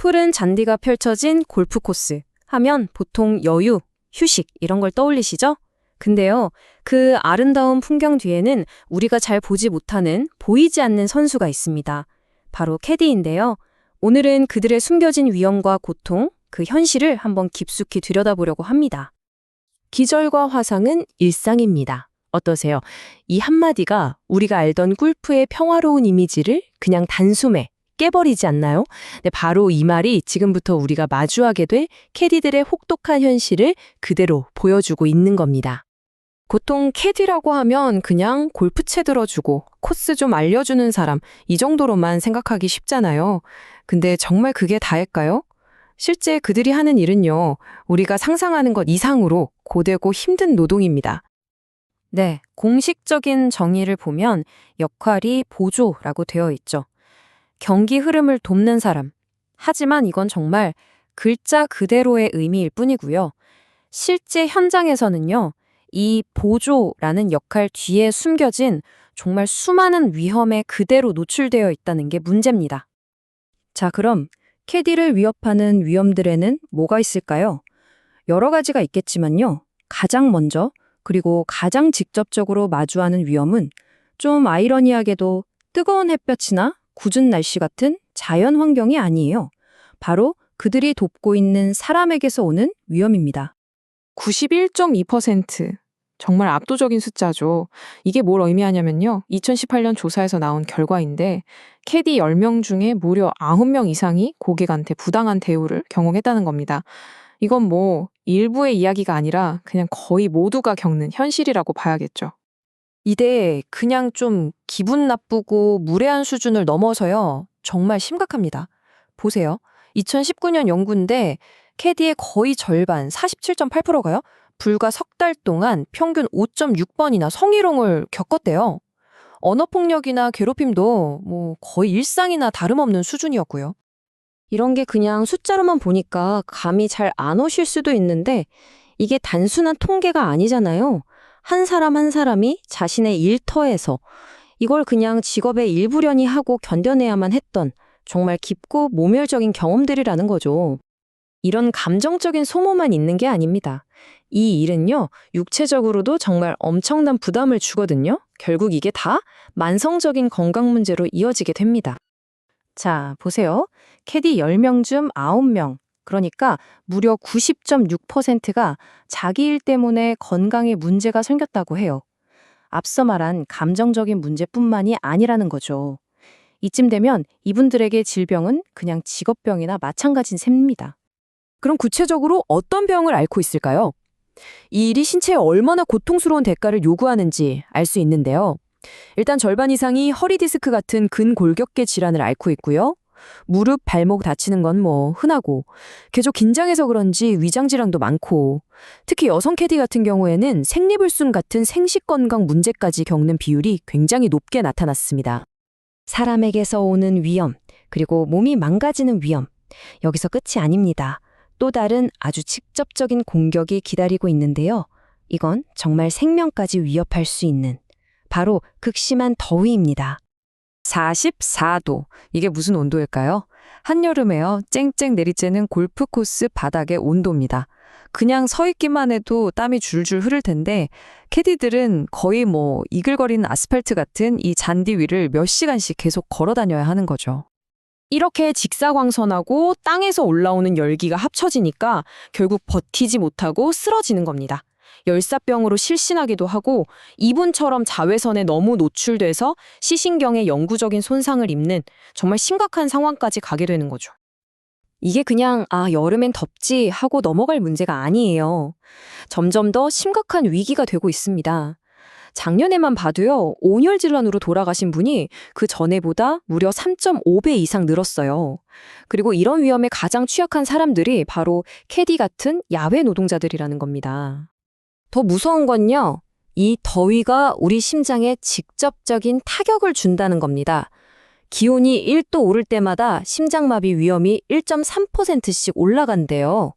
푸른 잔디가 펼쳐진 골프 코스 하면 보통 여유, 휴식 이런 걸 떠올리시죠? 근데요, 그 아름다운 풍경 뒤에는 우리가 잘 보지 못하는 보이지 않는 선수가 있습니다. 바로 캐디인데요. 오늘은 그들의 숨겨진 위험과 고통, 그 현실을 한번 깊숙이 들여다보려고 합니다. 기절과 화상은 일상입니다. 어떠세요? 이 한마디가 우리가 알던 골프의 평화로운 이미지를 그냥 단숨에 깨버리지 않나요? 네, 바로 이 말이 지금부터 우리가 마주하게 될 캐디들의 혹독한 현실을 그대로 보여주고 있는 겁니다. 보통 캐디라고 하면 그냥 골프채 들어주고 코스 좀 알려주는 사람, 이 정도로만 생각하기 쉽잖아요. 근데 정말 그게 다일까요? 실제 그들이 하는 일은요, 우리가 상상하는 것 이상으로 고되고 힘든 노동입니다. 네, 공식적인 정의를 보면 역할이 보조라고 되어 있죠. 경기 흐름을 돕는 사람. 하지만 이건 정말 글자 그대로의 의미일 뿐이고요. 실제 현장에서는요, 이 보조라는 역할 뒤에 숨겨진 정말 수많은 위험에 그대로 노출되어 있다는 게 문제입니다. 자, 그럼 캐디를 위협하는 위험들에는 뭐가 있을까요? 여러 가지가 있겠지만요. 가장 먼저, 그리고 가장 직접적으로 마주하는 위험은 좀 아이러니하게도 뜨거운 햇볕이나 굳은 날씨 같은 자연 환경이 아니에요. 바로 그들이 돕고 있는 사람에게서 오는 위험입니다. 91.2%. 정말 압도적인 숫자죠. 이게 뭘 의미하냐면요. 2018년 조사에서 나온 결과인데 캐디 10명 중에 무려 9명 이상이 고객한테 부당한 대우를 경험했다는 겁니다. 이건 뭐 일부의 이야기가 아니라 그냥 거의 모두가 겪는 현실이라고 봐야겠죠. 이게 그냥 좀 기분 나쁘고 무례한 수준을 넘어서요. 정말 심각합니다. 보세요. 2019년 연구인데 캐디의 거의 절반, 47.8%가요. 불과 석 달 동안 평균 5.6번이나 성희롱을 겪었대요. 언어폭력이나 괴롭힘도 뭐 거의 일상이나 다름없는 수준이었고요. 이런 게 그냥 숫자로만 보니까 감이 잘 안 오실 수도 있는데 이게 단순한 통계가 아니잖아요. 한 사람 한 사람이 자신의 일터에서 이걸 그냥 직업의 일부려니 하고 견뎌내야만 했던 정말 깊고 모멸적인 경험들이라는 거죠. 이런 감정적인 소모만 있는 게 아닙니다. 이 일은요, 육체적으로도 정말 엄청난 부담을 주거든요. 결국 이게 다 만성적인 건강 문제로 이어지게 됩니다. 자, 보세요. 캐디 10명 중 9명, 그러니까 무려 90.6%가 자기 일 때문에 건강에 문제가 생겼다고 해요. 앞서 말한 감정적인 문제뿐만이 아니라는 거죠. 이쯤 되면 이분들에게 질병은 그냥 직업병이나 마찬가지인 셈입니다. 그럼 구체적으로 어떤 병을 앓고 있을까요? 이 일이 신체에 얼마나 고통스러운 대가를 요구하는지 알 수 있는데요. 일단 절반 이상이 허리 디스크 같은 근골격계 질환을 앓고 있고요. 무릎, 발목 다치는 건 뭐 흔하고 계속 긴장해서 그런지 위장 질환도 많고 특히 여성 캐디 같은 경우에는 생리불순 같은 생식 건강 문제까지 겪는 비율이 굉장히 높게 나타났습니다. 사람에게서 오는 위험, 그리고 몸이 망가지는 위험, 여기서 끝이 아닙니다. 또 다른 아주 직접적인 공격이 기다리고 있는데요. 이건 정말 생명까지 위협할 수 있는 바로 극심한 더위입니다. 44도. 이게 무슨 온도일까요? 한여름에요. 쨍쨍 내리쬐는 골프 코스 바닥의 온도입니다. 그냥 서 있기만 해도 땀이 줄줄 흐를 텐데 캐디들은 거의 뭐 이글거리는 아스팔트 같은 이 잔디 위를 몇 시간씩 계속 걸어 다녀야 하는 거죠. 이렇게 직사광선하고 땅에서 올라오는 열기가 합쳐지니까 결국 버티지 못하고 쓰러지는 겁니다. 열사병으로 실신하기도 하고 이분처럼 자외선에 너무 노출돼서 시신경에 영구적인 손상을 입는 정말 심각한 상황까지 가게 되는 거죠. 이게 그냥 여름엔 덥지 하고 넘어갈 문제가 아니에요. 점점 더 심각한 위기가 되고 있습니다. 작년에만 봐도요, 온열 질환으로 돌아가신 분이 그 전에보다 무려 3.5배 이상 늘었어요. 그리고 이런 위험에 가장 취약한 사람들이 바로 캐디 같은 야외 노동자들이라는 겁니다. 더 무서운 건요, 이 더위가 우리 심장에 직접적인 타격을 준다는 겁니다. 기온이 1도 오를 때마다 심장마비 위험이 1.3%씩 올라간대요.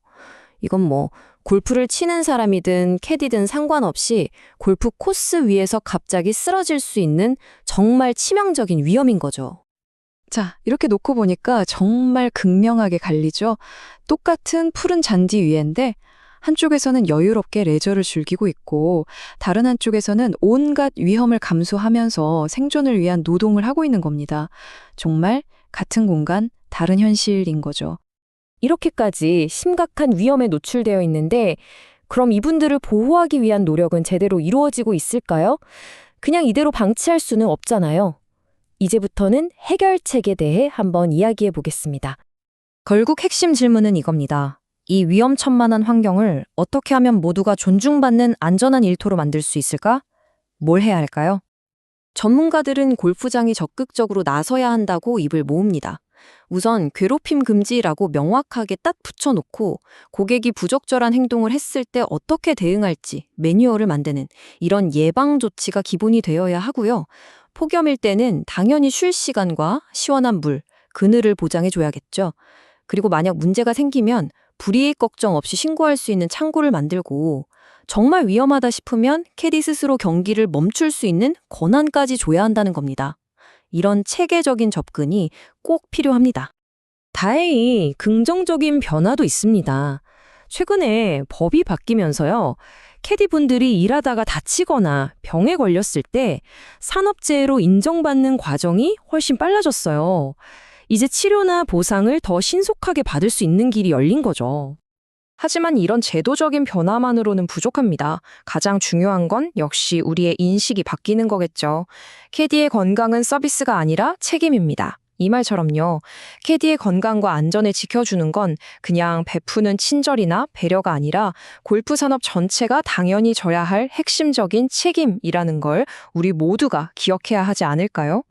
이건 뭐 골프를 치는 사람이든 캐디든 상관없이 골프 코스 위에서 갑자기 쓰러질 수 있는 정말 치명적인 위험인 거죠. 자, 이렇게 놓고 보니까 정말 극명하게 갈리죠. 똑같은 푸른 잔디 위인데 한쪽에서는 여유롭게 레저를 즐기고 있고 다른 한쪽에서는 온갖 위험을 감수하면서 생존을 위한 노동을 하고 있는 겁니다. 정말 같은 공간, 다른 현실인 거죠. 이렇게까지 심각한 위험에 노출되어 있는데 그럼 이분들을 보호하기 위한 노력은 제대로 이루어지고 있을까요? 그냥 이대로 방치할 수는 없잖아요. 이제부터는 해결책에 대해 한번 이야기해 보겠습니다. 결국 핵심 질문은 이겁니다. 이 위험천만한 환경을 어떻게 하면 모두가 존중받는 안전한 일터로 만들 수 있을까? 뭘 해야 할까요? 전문가들은 골프장이 적극적으로 나서야 한다고 입을 모읍니다. 우선 괴롭힘 금지라고 명확하게 딱 붙여놓고 고객이 부적절한 행동을 했을 때 어떻게 대응할지 매뉴얼을 만드는 이런 예방 조치가 기본이 되어야 하고요. 폭염일 때는 당연히 쉴 시간과 시원한 물, 그늘을 보장해줘야겠죠. 그리고 만약 문제가 생기면 불이익 걱정 없이 신고할 수 있는 창구를 만들고 정말 위험하다 싶으면 캐디 스스로 경기를 멈출 수 있는 권한까지 줘야 한다는 겁니다. 이런 체계적인 접근이 꼭 필요합니다. 다행히 긍정적인 변화도 있습니다. 최근에 법이 바뀌면서요. 캐디분들이 일하다가 다치거나 병에 걸렸을 때 산업재해로 인정받는 과정이 훨씬 빨라졌어요. 이제 치료나 보상을 더 신속하게 받을 수 있는 길이 열린 거죠. 하지만 이런 제도적인 변화만으로는 부족합니다. 가장 중요한 건 역시 우리의 인식이 바뀌는 거겠죠. 캐디의 건강은 서비스가 아니라 책임입니다. 이 말처럼요. 캐디의 건강과 안전을 지켜주는 건 그냥 베푸는 친절이나 배려가 아니라 골프 산업 전체가 당연히 져야 할 핵심적인 책임이라는 걸 우리 모두가 기억해야 하지 않을까요?